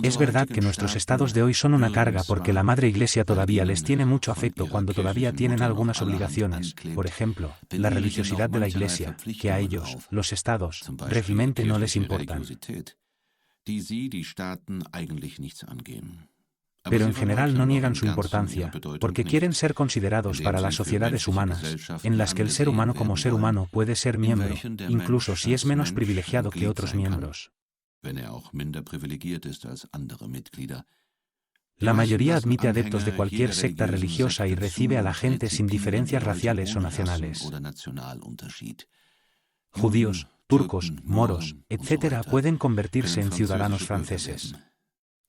Es verdad que nuestros estados de hoy son una carga porque la Madre Iglesia todavía les tiene mucho afecto cuando todavía tienen algunas obligaciones, por ejemplo, la religiosidad de la Iglesia, que a ellos, los estados, realmente no les importan. Pero en general no niegan su importancia, porque quieren ser considerados para las sociedades humanas, en las que el ser humano como ser humano puede ser miembro, incluso si es menos privilegiado que otros miembros. La mayoría admite adeptos de cualquier secta religiosa y recibe a la gente sin diferencias raciales o nacionales. Judíos, turcos, moros, etc. pueden convertirse en ciudadanos franceses.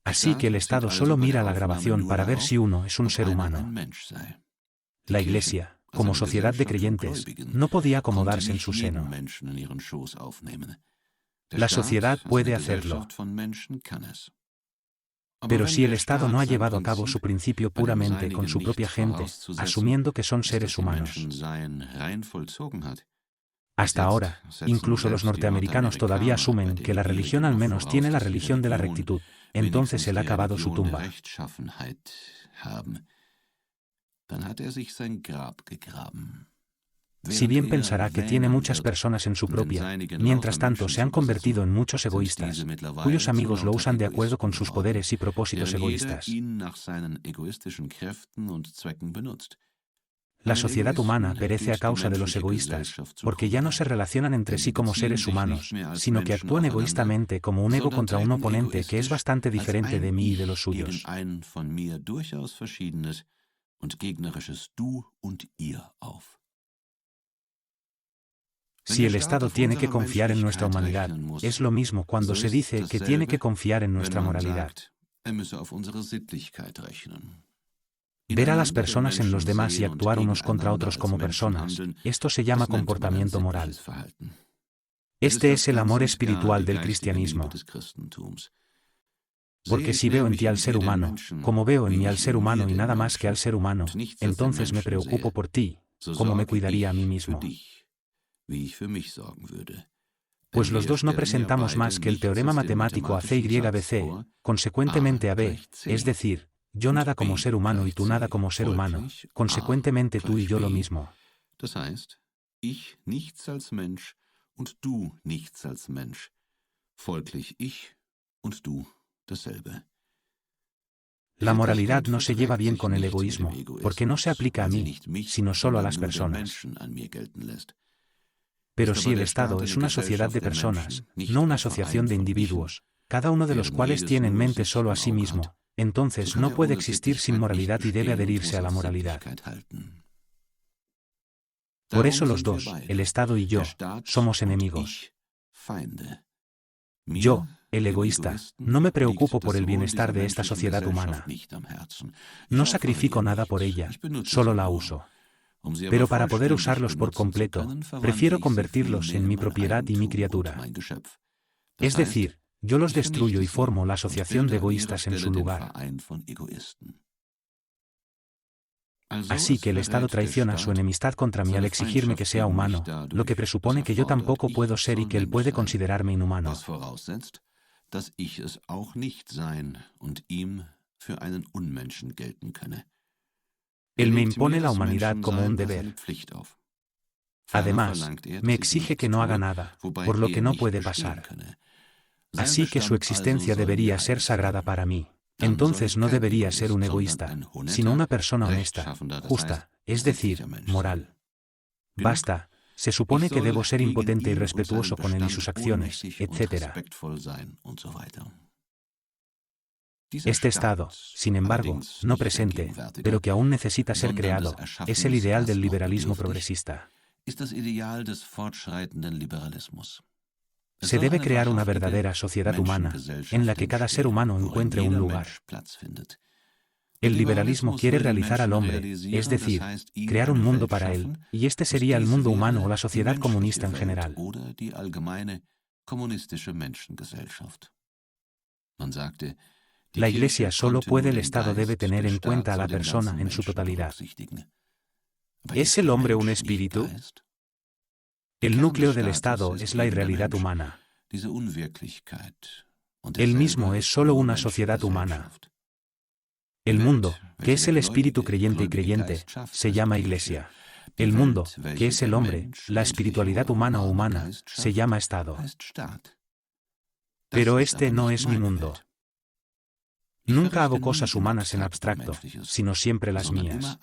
Así que el Estado solo mira la grabación para ver si uno es un ser humano. La Iglesia, como sociedad de creyentes, no podía acomodarse en su seno. La sociedad puede hacerlo. Pero si el Estado no ha llevado a cabo su principio puramente con su propia gente, asumiendo que son seres humanos. Hasta ahora, incluso los norteamericanos todavía asumen que la religión al menos tiene la religión de la rectitud, entonces él ha cavado su tumba. Si bien pensará que tiene muchas personas en su propia, mientras tanto se han convertido en muchos egoístas, cuyos amigos lo usan de acuerdo con sus poderes y propósitos egoístas. La sociedad humana perece a causa de los egoístas, porque ya no se relacionan entre sí como seres humanos, sino que actúan egoístamente como un ego contra un oponente que es bastante diferente de mí y de los suyos. Si el Estado tiene que confiar en nuestra humanidad, es lo mismo cuando se dice que tiene que confiar en nuestra moralidad. Ver a las personas en los demás y actuar unos contra otros como personas, esto se llama comportamiento moral. Este es el amor espiritual del cristianismo. Porque si veo en ti al ser humano, como veo en mí al ser humano y nada más que al ser humano, entonces me preocupo por ti, como me cuidaría a mí mismo. Pues los dos no presentamos más que el teorema matemático ACYBC, consecuentemente AB, es decir, yo nada como ser humano y tú nada como ser humano, consecuentemente tú y yo lo mismo. La moralidad no se lleva bien con el egoísmo, porque no se aplica a mí, sino solo a las personas. Pero si el Estado es una sociedad de personas, no una asociación de individuos, cada uno de los cuales tiene en mente solo a sí mismo, entonces no puede existir sin moralidad y debe adherirse a la moralidad. Por eso los dos, el Estado y yo, somos enemigos. Yo, el egoísta, no me preocupo por el bienestar de esta sociedad humana. No sacrifico nada por ella, solo la uso. Pero para poder usarlos por completo, prefiero convertirlos en mi propiedad y mi criatura. Es decir, yo los destruyo y formo la asociación de egoístas en su lugar. Así que el Estado traiciona su enemistad contra mí al exigirme que sea humano, lo que presupone que yo tampoco puedo ser y que él puede considerarme inhumano. Él me impone la humanidad como un deber. Además, me exige que no haga nada, por lo que no puede pasar. Así que su existencia debería ser sagrada para mí. Entonces no debería ser un egoísta, sino una persona honesta, justa, es decir, moral. Basta, se supone que debo ser impotente y respetuoso con él y sus acciones, etc. Este estado, sin embargo, no presente, pero que aún necesita ser creado, es el ideal del liberalismo progresista. Se debe crear una verdadera sociedad humana, en la que cada ser humano encuentre un lugar. El liberalismo quiere realizar al hombre, es decir, crear un mundo para él, y este sería el mundo humano o la sociedad comunista en general. La Iglesia solo puede, el Estado debe tener en cuenta a la persona en su totalidad. ¿Es el hombre un espíritu? El núcleo del Estado es la irrealidad humana. Él mismo es solo una sociedad humana. El mundo, que es el espíritu creyente y creyente, se llama Iglesia. El mundo, que es el hombre, la espiritualidad humana o humana, se llama Estado. Pero este no es mi mundo. Nunca hago cosas humanas en abstracto, sino siempre las mías.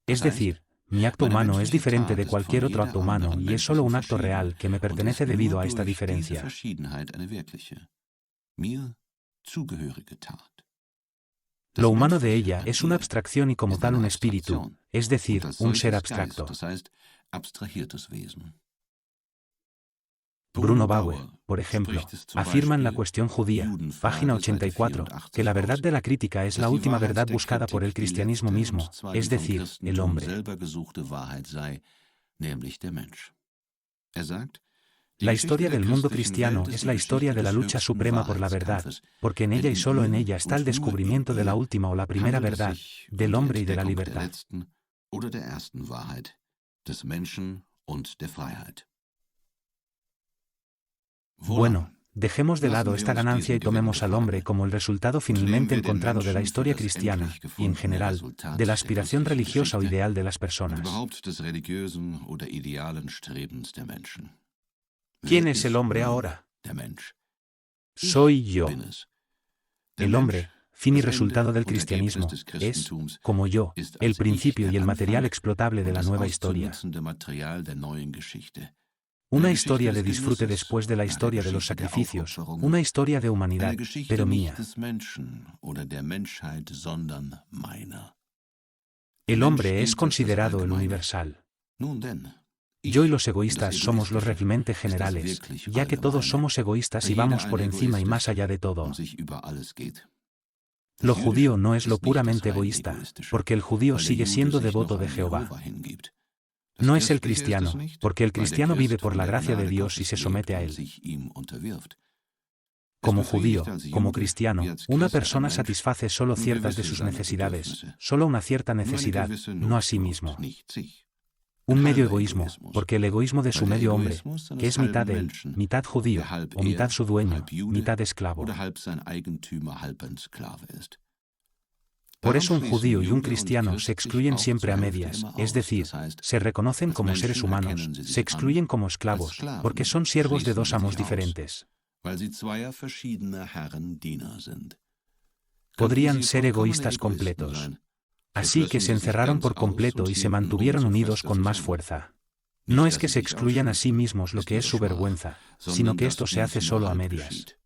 Es decir, mi acto humano es diferente de cualquier otro acto humano y es solo un acto real que me pertenece debido a esta diferencia. Lo humano de ella es una abstracción y como tal un espíritu, es decir, un ser abstracto. Bruno Bauer, por ejemplo, afirma en La cuestión judía, página 84, que la verdad de la crítica es la última verdad buscada por el cristianismo mismo, es decir, el hombre. La historia del mundo cristiano es la historia de la lucha suprema por la verdad, porque en ella y solo en ella está el descubrimiento de la última o la primera verdad, del hombre y de la libertad. Bueno, dejemos de lado esta ganancia y tomemos al hombre como el resultado finalmente encontrado de la historia cristiana, y en general, de la aspiración religiosa o ideal de las personas. ¿Quién es el hombre ahora? Soy yo. El hombre, fin y resultado del cristianismo, es, como yo, el principio y el material explotable de la nueva historia. Una historia de disfrute después de la historia de los sacrificios, una historia de humanidad, pero mía. El hombre es considerado el universal. Yo y los egoístas somos los realmente generales, ya que todos somos egoístas y vamos por encima y más allá de todo. Lo judío no es lo puramente egoísta, porque el judío sigue siendo devoto de Jehová. No es el cristiano, porque el cristiano vive por la gracia de Dios y se somete a Él. Como judío, como cristiano, una persona satisface solo ciertas de sus necesidades, solo una cierta necesidad, no a sí mismo. Un medio egoísmo, porque el egoísmo de su medio hombre, que es mitad él, mitad judío, o mitad su dueño, mitad esclavo. Por eso un judío y un cristiano se excluyen siempre a medias, es decir, se reconocen como seres humanos, se excluyen como esclavos, porque son siervos de dos amos diferentes. Podrían ser egoístas completos. Así que se encerraron por completo y se mantuvieron unidos con más fuerza. No es que se excluyan a sí mismos lo que es su vergüenza, sino que esto se hace solo a medias.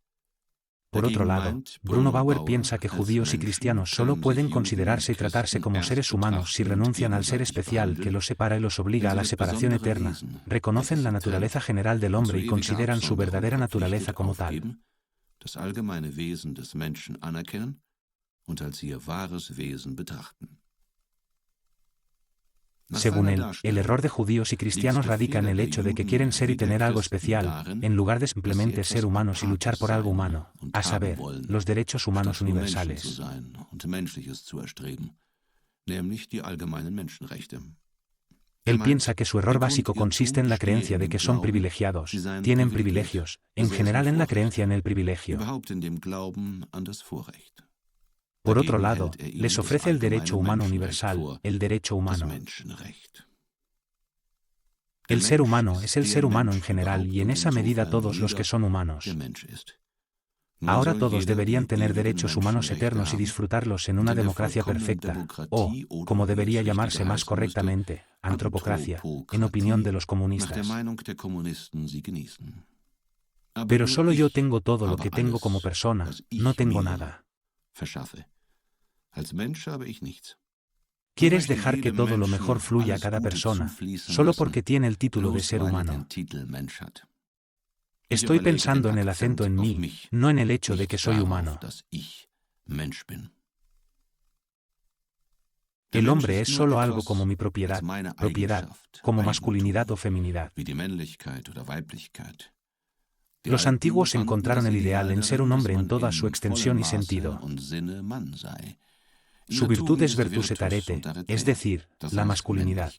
Por otro lado, Bruno Bauer piensa que judíos y cristianos solo pueden considerarse y tratarse como seres humanos si renuncian al ser especial que los separa y los obliga a la separación eterna, reconocen la naturaleza general del hombre y consideran su verdadera naturaleza como tal. Según él, el error de judíos y cristianos radica en el hecho de que quieren ser y tener algo especial, en lugar de simplemente ser humanos y luchar por algo humano, a saber, los derechos humanos universales. Él piensa que su error básico consiste en la creencia de que son privilegiados, tienen privilegios, en general en la creencia en el privilegio. Por otro lado, les ofrece el derecho humano universal, el derecho humano. El ser humano es el ser humano en general y en esa medida todos los que son humanos. Ahora todos deberían tener derechos humanos eternos y disfrutarlos en una democracia perfecta, o, como debería llamarse más correctamente, antropocracia, en opinión de los comunistas. Pero solo yo tengo todo lo que tengo como persona, no tengo nada. Quieres dejar que todo lo mejor fluya a cada persona, solo porque tiene el título de ser humano. Estoy pensando en el acento en mí, no en el hecho de que soy humano. El hombre es solo algo como mi propiedad, como masculinidad o feminidad. Los antiguos encontraron el ideal en ser un hombre en toda su extensión y sentido. Su virtud es virtus et arete, es decir, la masculinidad.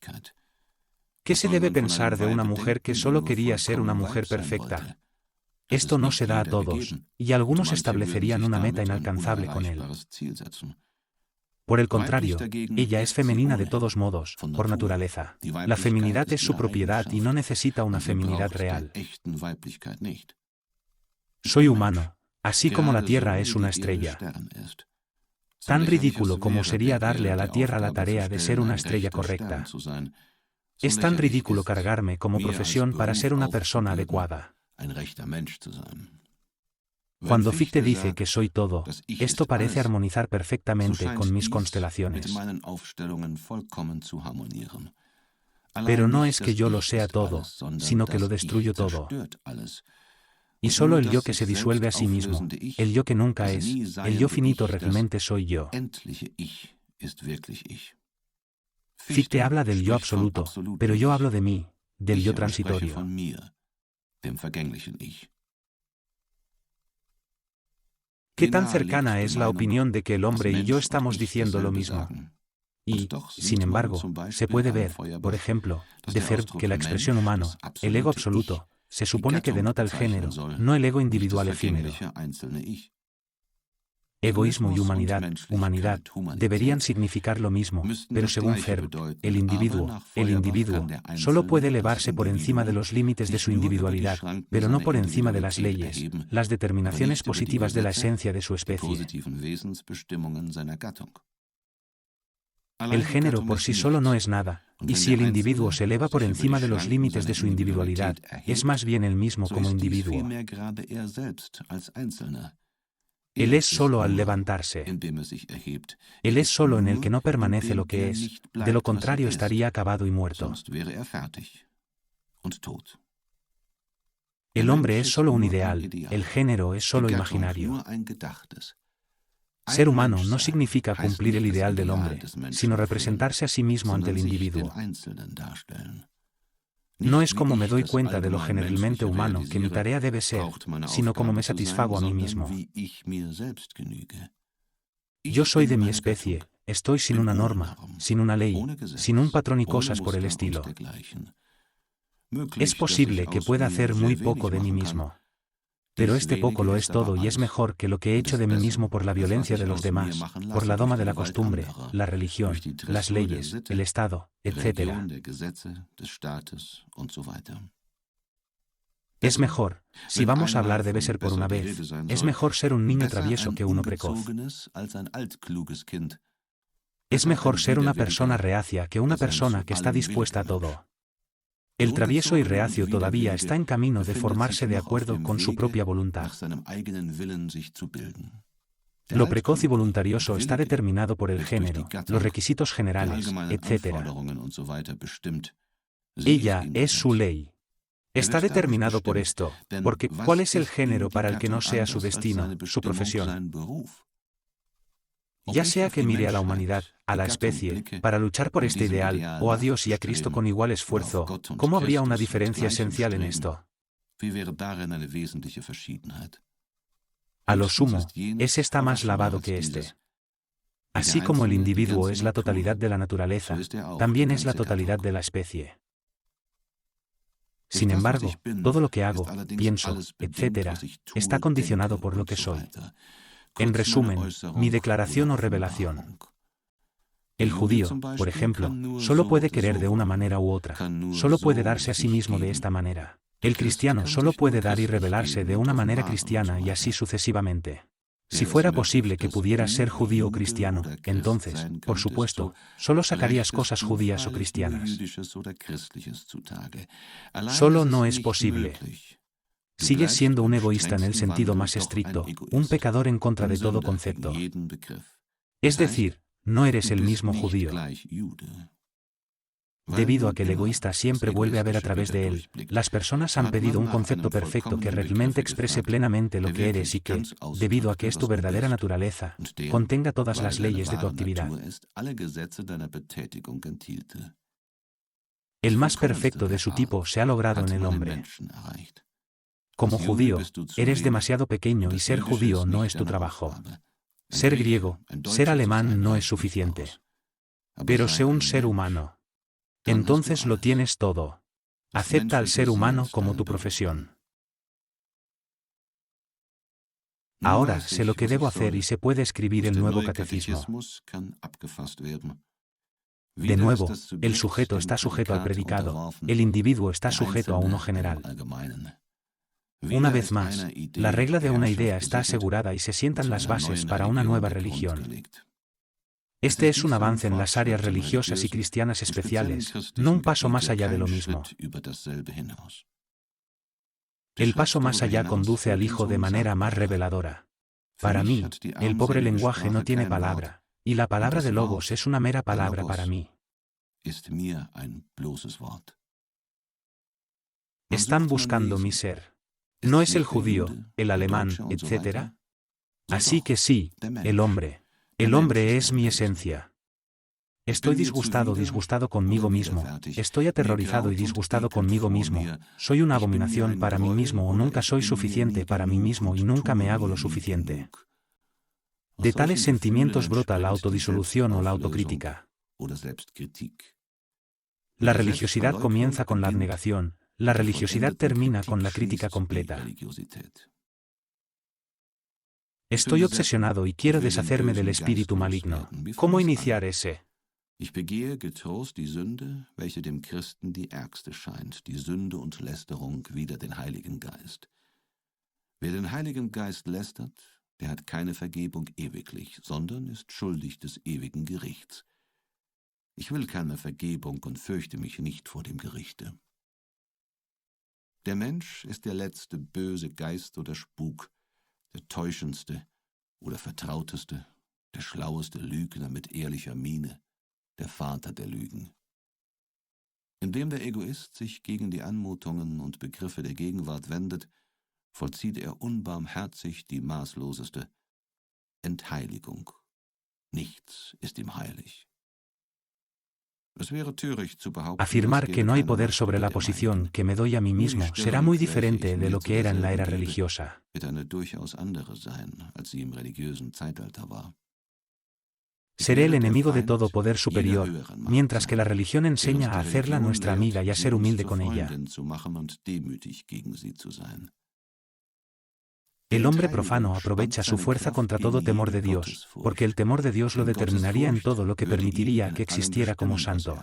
¿Qué se debe pensar de una mujer que solo quería ser una mujer perfecta? Esto no se da a todos, y algunos establecerían una meta inalcanzable con él. Por el contrario, ella es femenina de todos modos, por naturaleza. La feminidad es su propiedad y no necesita una feminidad real. Soy humano, así como la Tierra es una estrella. Tan ridículo como sería darle a la Tierra la tarea de ser una estrella correcta. Es tan ridículo cargarme como profesión para ser una persona adecuada. Cuando Fichte dice que soy todo, esto parece armonizar perfectamente con mis constelaciones. Pero no es que yo lo sea todo, sino que lo destruyo todo. Y solo el yo que se disuelve a sí mismo, el yo que nunca es, el yo finito realmente soy yo. Fichte habla del yo absoluto, pero yo hablo de mí, del yo transitorio. ¿Qué tan cercana es la opinión de que el hombre y yo estamos diciendo lo mismo? Y, sin embargo, se puede ver, por ejemplo, de Ferb que la expresión humano, el ego absoluto, se supone que denota el género, no el ego individual efímero. Egoísmo y humanidad, deberían significar lo mismo, pero según Ferb, el individuo, solo puede elevarse por encima de los límites de su individualidad, pero no por encima de las leyes, las determinaciones positivas de la esencia de su especie. El género por sí solo no es nada, y si el individuo se eleva por encima de los límites de su individualidad, es más bien él mismo como individuo. Él es solo al levantarse. Él es solo en el que no permanece lo que es, de lo contrario estaría acabado y muerto. El hombre es solo un ideal, el género es solo imaginario. Ser humano no significa cumplir el ideal del hombre, sino representarse a sí mismo ante el individuo. No es como me doy cuenta de lo generalmente humano que mi tarea debe ser, sino como me satisfago a mí mismo. Yo soy de mi especie, estoy sin una norma, sin una ley, sin un patrón y cosas por el estilo. Es posible que pueda hacer muy poco de mí mismo. Pero este poco lo es todo y es mejor que lo que he hecho de mí mismo por la violencia de los demás, por la doma de la costumbre, la religión, las leyes, el Estado, etc. Es mejor, si vamos a hablar debe ser por una vez, es mejor ser un niño travieso que uno precoz. Es mejor ser una persona reacia que una persona que está dispuesta a todo. El travieso y reacio todavía está en camino de formarse de acuerdo con su propia voluntad. Lo precoz y voluntarioso está determinado por el género, los requisitos generales, etc. Ella es su ley. Está determinado por esto, porque ¿cuál es el género para el que no sea su destino, su profesión? Ya sea que mire a la humanidad, a la especie, para luchar por este ideal, o a Dios y a Cristo con igual esfuerzo, ¿cómo habría una diferencia esencial en esto? A lo sumo, ese está más lavado que este. Así como el individuo es la totalidad de la naturaleza, también es la totalidad de la especie. Sin embargo, todo lo que hago, pienso, etc., está condicionado por lo que soy. En resumen, mi declaración o revelación. El judío, por ejemplo, solo puede querer de una manera u otra, solo puede darse a sí mismo de esta manera. El cristiano solo puede dar y revelarse de una manera cristiana y así sucesivamente. Si fuera posible que pudieras ser judío o cristiano, entonces, por supuesto, solo sacarías cosas judías o cristianas. Solo no es posible. Sigues siendo un egoísta en el sentido más estricto, un pecador en contra de todo concepto. Es decir, no eres el mismo judío. Debido a que el egoísta siempre vuelve a ver a través de él, las personas han pedido un concepto perfecto que realmente exprese plenamente lo que eres y que, debido a que es tu verdadera naturaleza, contenga todas las leyes de tu actividad. El más perfecto de su tipo se ha logrado en el hombre. Como judío, eres demasiado pequeño y ser judío no es tu trabajo. Ser griego, ser alemán no es suficiente. Pero sé un ser humano. Entonces lo tienes todo. Acepta al ser humano como tu profesión. Ahora sé lo que debo hacer y se puede escribir el nuevo catecismo. De nuevo, el sujeto está sujeto al predicado, el individuo está sujeto a uno general. Una vez más, la regla de una idea está asegurada y se sientan las bases para una nueva religión. Este es un avance en las áreas religiosas y cristianas especiales, no un paso más allá de lo mismo. El paso más allá conduce al Hijo de manera más reveladora. Para mí, el pobre lenguaje no tiene palabra, y la palabra de Logos es una mera palabra para mí. Están buscando mi ser. ¿No es el judío, el alemán, etc.? Así que sí, el hombre. El hombre es mi esencia. Estoy disgustado conmigo mismo. Estoy aterrorizado y disgustado conmigo mismo. Soy una abominación para mí mismo o nunca soy suficiente para mí mismo y nunca me hago lo suficiente. De tales sentimientos brota la autodisolución o la autocrítica. La religiosidad comienza con la abnegación, la religiosidad termina con la crítica completa. Estoy obsesionado y quiero deshacerme del espíritu maligno. ¿Cómo iniciar ese? Ich begehe getrost die Sünde, welche dem Christen die ärgste scheint, die Sünde und Lästerung wider den Heiligen Geist. Wer den Heiligen Geist lästert, der hat keine Vergebung ewiglich, sondern ist schuldig des ewigen Gerichts. Ich will keine Vergebung und fürchte mich nicht vor dem Gerichte. Der Mensch ist der letzte böse Geist oder Spuk, der täuschendste oder vertrauteste, der schlaueste Lügner mit ehrlicher Miene, der Vater der Lügen. Indem der Egoist sich gegen die Anmutungen und Begriffe der Gegenwart wendet, vollzieht er unbarmherzig die maßloseste Entheiligung. Nichts ist ihm heilig. Afirmar que no hay poder sobre la posición que me doy a mí mismo será muy diferente de lo que era en la era religiosa. Seré el enemigo de todo poder superior, mientras que la religión enseña a hacerla nuestra amiga y a ser humilde con ella. El hombre profano aprovecha su fuerza contra todo temor de Dios, porque el temor de Dios lo determinaría en todo lo que permitiría que existiera como santo.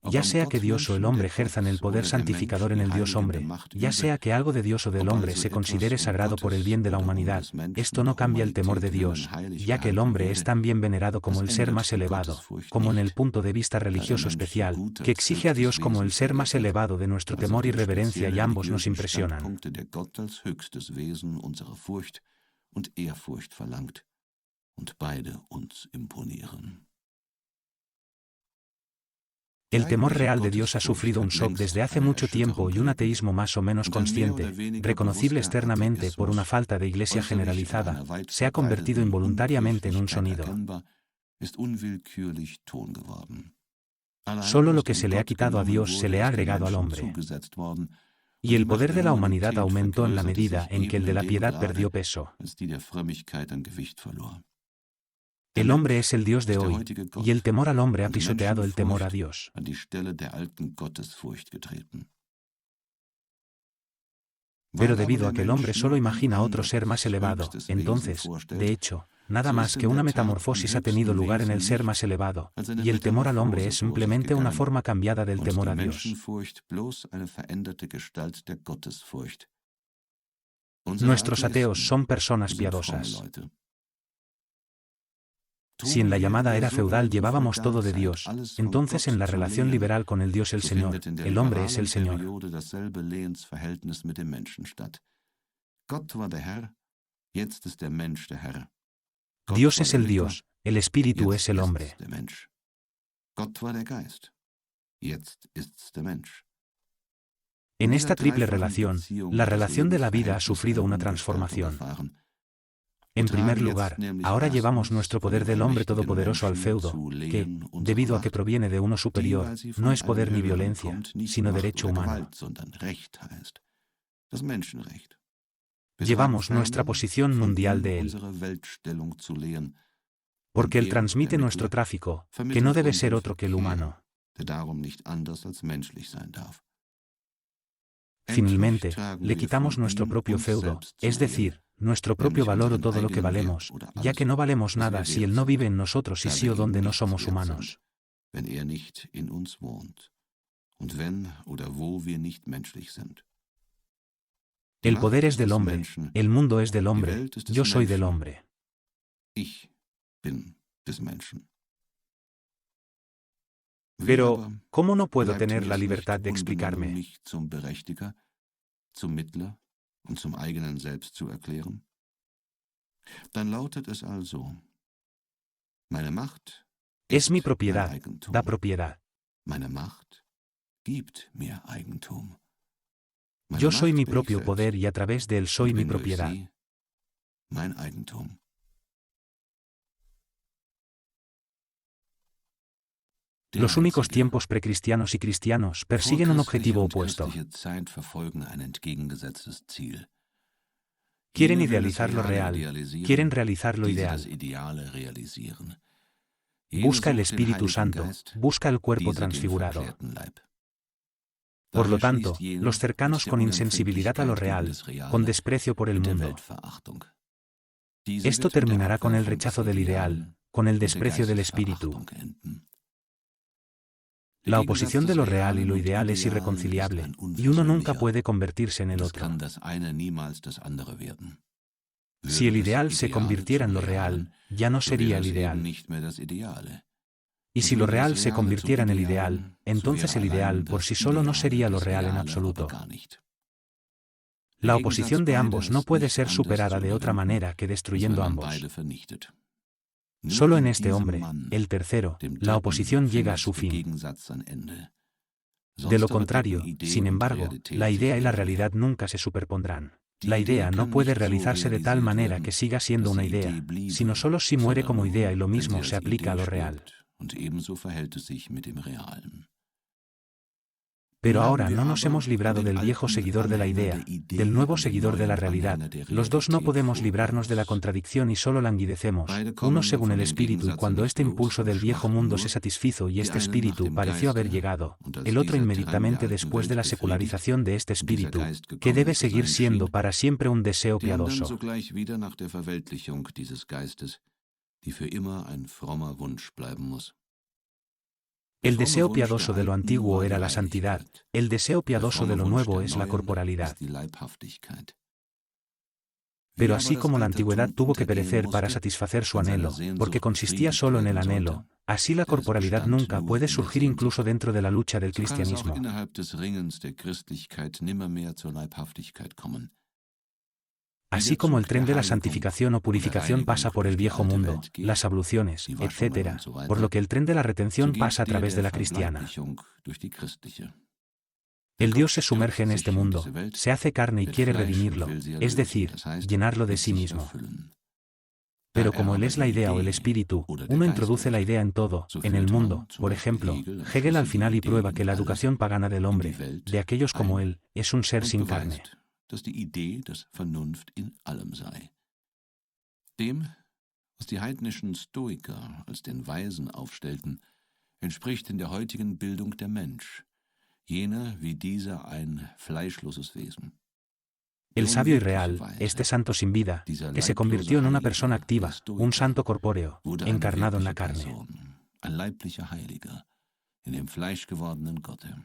Ya sea que Dios o el hombre ejerzan el poder santificador en el Dios hombre, ya sea que algo de Dios o del hombre se considere sagrado por el bien de la humanidad, esto no cambia el temor de Dios, ya que el hombre es tan bien venerado como el ser más elevado, como en el punto de vista religioso especial, que exige a Dios como el ser más elevado de nuestro temor y reverencia y ambos nos impresionan. El temor real de Dios ha sufrido un shock desde hace mucho tiempo y un ateísmo más o menos consciente, reconocible externamente por una falta de iglesia generalizada, se ha convertido involuntariamente en un sonido. Solo lo que se le ha quitado a Dios se le ha agregado al hombre. Y el poder de la humanidad aumentó en la medida en que el de la piedad perdió peso. El hombre es el Dios de hoy, y el temor al hombre ha pisoteado el temor a Dios. Pero debido a que el hombre solo imagina otro ser más elevado, entonces, de hecho, nada más que una metamorfosis ha tenido lugar en el ser más elevado, y el temor al hombre es simplemente una forma cambiada del temor a Dios. Nuestros ateos son personas piadosas. Si en la llamada era feudal llevábamos todo de Dios, entonces en la relación liberal con el Dios el Señor, el hombre es el Señor. Dios es el Dios, el Espíritu es el hombre. En esta triple relación, la relación de la vida ha sufrido una transformación. En primer lugar, ahora llevamos nuestro poder del hombre todopoderoso al feudo, que, debido a que proviene de uno superior, no es poder ni violencia, sino derecho humano. Llevamos nuestra posición mundial de él, porque él transmite nuestro tráfico, que no debe ser otro que el humano. Finalmente, le quitamos nuestro propio feudo, es decir, nuestro propio valor o todo lo que valemos, ya que no valemos nada si Él no vive en nosotros y sí o donde no somos humanos. El poder es del hombre, el mundo es del hombre, yo soy del hombre. Pero, ¿cómo no puedo tener la libertad de explicarme? Es mi propiedad, da propiedad. Yo soy mi propio poder y a través de él soy mi propiedad. Los únicos tiempos precristianos y cristianos persiguen un objetivo opuesto. Quieren idealizar lo real, quieren realizar lo ideal. Busca el Espíritu Santo, busca el cuerpo transfigurado. Por lo tanto, los cercanos con insensibilidad a lo real, con desprecio por el mundo. Esto terminará con el rechazo del ideal, con el desprecio del Espíritu. La oposición de lo real y lo ideal es irreconciliable, y uno nunca puede convertirse en el otro. Si el ideal se convirtiera en lo real, ya no sería el ideal. Y si lo real se convirtiera en el ideal, entonces el ideal por sí solo no sería lo real en absoluto. La oposición de ambos no puede ser superada de otra manera que destruyendo ambos. Solo en este hombre, el tercero, la oposición llega a su fin. De lo contrario, sin embargo, la idea y la realidad nunca se superpondrán. La idea no puede realizarse de tal manera que siga siendo una idea, sino solo si muere como idea y lo mismo se aplica a lo real. Pero ahora no nos hemos librado del viejo seguidor de la idea, del nuevo seguidor de la realidad. Los dos no podemos librarnos de la contradicción y solo languidecemos, uno según el espíritu, y cuando este impulso del viejo mundo se satisfizo y este espíritu pareció haber llegado, el otro inmediatamente después de la secularización de este espíritu, que debe seguir siendo para siempre un deseo piadoso. El deseo piadoso de lo antiguo era la santidad, el deseo piadoso de lo nuevo es la corporalidad. Pero así como la antigüedad tuvo que perecer para satisfacer su anhelo, porque consistía solo en el anhelo, así la corporalidad nunca puede surgir incluso dentro de la lucha del cristianismo. Así como el tren de la santificación o purificación pasa por el viejo mundo, las abluciones, etc., por lo que el tren de la retención pasa a través de la cristiana. El Dios se sumerge en este mundo, se hace carne y quiere redimirlo, es decir, llenarlo de sí mismo. Pero como Él es la idea o el espíritu, uno introduce la idea en todo, en el mundo. Por ejemplo, Hegel al final y prueba que la educación pagana del hombre, de aquellos como Él, es un ser sin carne. Dass die Idee das Vernunft in allem sei. Dem, was die heidnischen Stoiker als den Weisen aufstellten, entspricht in der heutigen Bildung der Mensch, jener wie dieser ein fleischloses Wesen. El sabio y real, este santo sin vida, que se convirtió en una persona activa, un santo corpóreo, encarnado en la carne. Ein leiblicher Heiliger, in dem fleischgewordenen Gotte.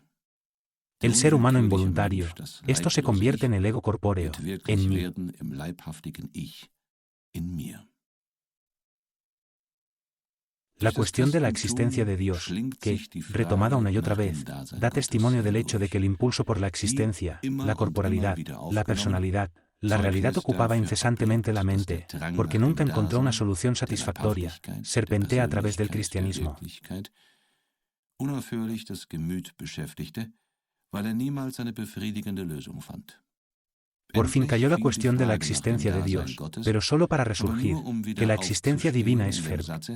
El ser humano involuntario, esto se convierte en el ego corpóreo, en mí. La cuestión de la existencia de Dios, que, retomada una y otra vez, da testimonio del hecho de que el impulso por la existencia, la corporalidad, la personalidad, la realidad ocupaba incesantemente la mente, porque nunca encontró una solución satisfactoria, serpentea a través del cristianismo. Por fin cayó la cuestión de la existencia de Dios, pero solo para resurgir, que la existencia divina es Feuerbach.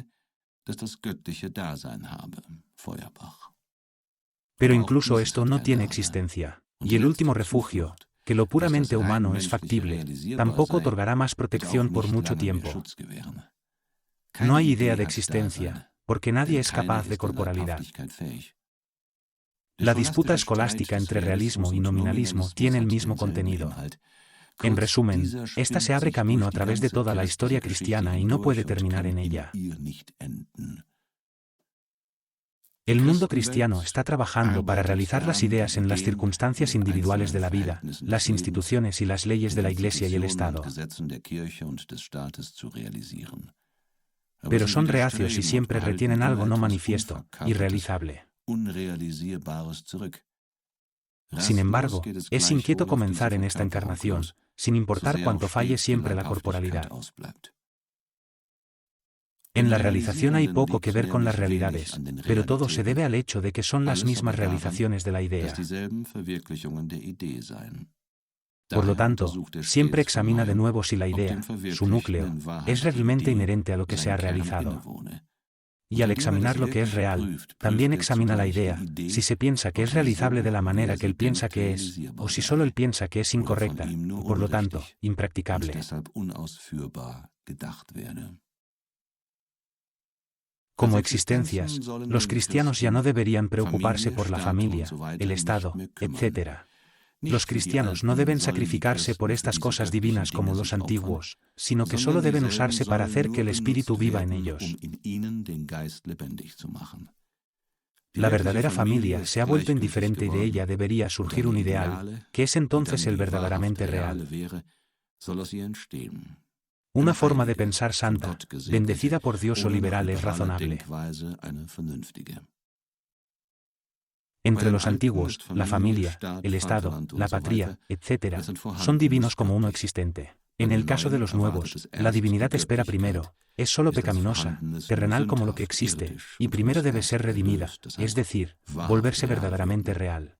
Pero incluso esto no tiene existencia, y el último refugio, que lo puramente humano es factible, tampoco otorgará más protección por mucho tiempo. No hay idea de existencia, porque nadie es capaz de corporalidad. La disputa escolástica entre realismo y nominalismo tiene el mismo contenido. En resumen, esta se abre camino a través de toda la historia cristiana y no puede terminar en ella. El mundo cristiano está trabajando para realizar las ideas en las circunstancias individuales de la vida, las instituciones y las leyes de la Iglesia y el Estado. Pero son reacios y siempre retienen algo no manifiesto, irrealizable. Sin embargo, es inquieto comenzar en esta encarnación, sin importar cuánto falle siempre la corporalidad. En la realización hay poco que ver con las realidades, pero todo se debe al hecho de que son las mismas realizaciones de la idea. Por lo tanto, siempre examina de nuevo si la idea, su núcleo, es realmente inherente a lo que se ha realizado. Y al examinar lo que es real, también examina la idea, si se piensa que es realizable de la manera que él piensa que es, o si solo él piensa que es incorrecta, o por lo tanto, impracticable. Como existencias, los cristianos ya no deberían preocuparse por la familia, el Estado, etc. Los cristianos no deben sacrificarse por estas cosas divinas como los antiguos, sino que solo deben usarse para hacer que el Espíritu viva en ellos. La verdadera familia se ha vuelto indiferente y de ella debería surgir un ideal, que es entonces el verdaderamente real. Una forma de pensar santa, bendecida por Dios o liberal es razonable. Entre los antiguos, la familia, el Estado, la patria, etc., son divinos como uno existente. En el caso de los nuevos, la divinidad espera primero, es solo pecaminosa, terrenal como lo que existe, y primero debe ser redimida, es decir, volverse verdaderamente real.